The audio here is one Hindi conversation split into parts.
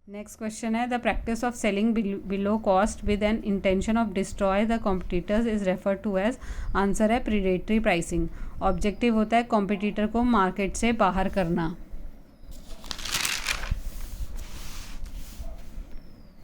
नेक्स्ट क्वेश्चन है the practice of selling below cost with an intention of destroy the competitors is refer to as. Answer है प्रीडेटरी प्राइसिंग। ऑब्जेक्टिव होता है कॉम्पिटिटर को मार्केट से बाहर करना।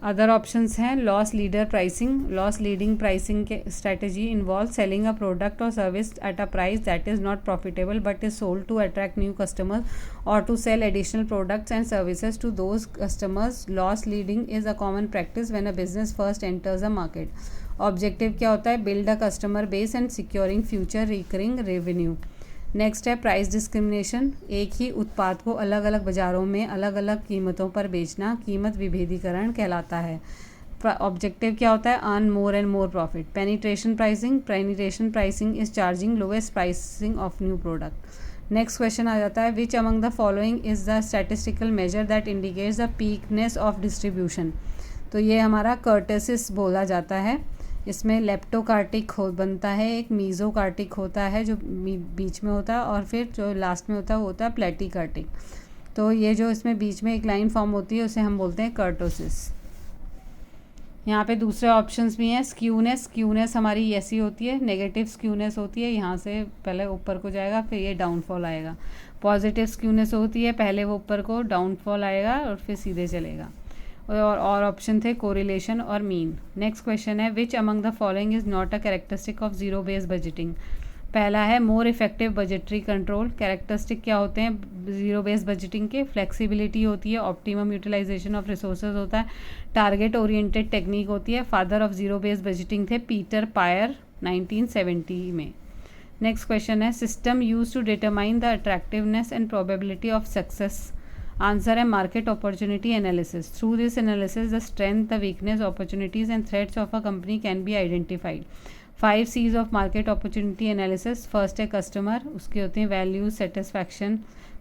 अदर ऑप्शंस हैं loss leader pricing. Loss leading pricing के strategy involve selling a product और service at a price that is not profitable but is sold to attract new customers और to sell additional products and services to those customers. Loss leading is a common practice when a business first enters a market. Objective क्या होता है build a customer base and securing future recurring revenue. Next है प्राइस डिस्क्रिमिनेशन। एक ही उत्पाद को अलग अलग बाज़ारों में अलग अलग कीमतों पर बेचना कीमत विभेदीकरण कहलाता है। ऑब्जेक्टिव क्या होता है earn more and more profit. Penetration pricing. Penetration pricing is charging lowest pricing of new product. Next question आ जाता है which among the following is the statistical measure that indicates the peakness of distribution. तो ये हमारा कर्टेसिस बोला जाता है। इसमें लेप्टोकार्टिक बनता है, एक मीज़ोकार्टिक होता है जो बीच में होता है और फिर जो लास्ट में होता है वो होता है प्लेटिकार्टिक। तो ये जो इसमें बीच में एक लाइन फॉर्म होती है उसे हम बोलते हैं कर्टोसिस। यहाँ पे दूसरे ऑप्शंस भी हैं स्क्यूनेस। स्क्यूनेस हमारी ऐसी होती है नेगेटिव स्क्यूनेस होती है, यहाँ से पहले ऊपर को जाएगा फिर ये डाउनफॉल आएगा। पॉजिटिव स्क्यूनेस होती है पहले वो ऊपर को डाउनफॉल आएगा और फिर सीधे चलेगा। और ऑप्शन थे कोरिलेशन और मीन। नेक्स्ट क्वेश्चन है which among the following is not a characteristic of zero based budgeting. पहला है more effective budgetary control. Characteristic क्या होते हैं जीरो बेस्ड बजटिंग के? फ्लेक्सिबिलिटी होती है, ऑप्टिमम यूटिलाइजेशन ऑफ रिसोर्सेज होता है, टारगेट ओरिएंटेड टेक्निक होती है। Father of zero based budgeting थे पीटर पायर 1970 में। नेक्स्ट क्वेश्चन है system use to determine the attractiveness and probability of success. Answer है market opportunity analysis. Through this analysis the strength the weakness opportunities and threats of a company can be identified. 5 C's of market opportunity analysis. First है कस्टमर, उसके होते हैं वैल्यू, सेटिस्फैक्शन,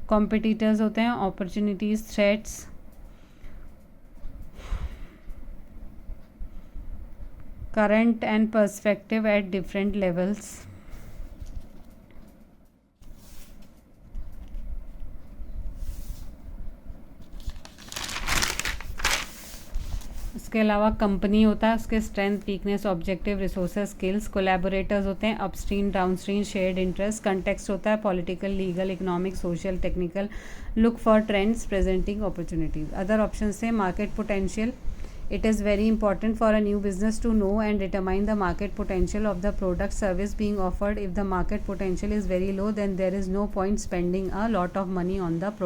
कॉम्पिटिटर्स होते हैं, opportunities, threats, current and perspective eight different levels. इसके अलावा कंपनी होता है, उसके strength, weakness, objective, resources, skills. Collaborators होते हैं upstream, downstream, shared interest. Context होता है political, legal, economic, social, technical. Look for trends, presenting opportunities. Other option से market potential. It is very important for a new business to know and determine the market potential of the product service being offered. If the market potential is very low, then there is no point spending a lot of money on the product.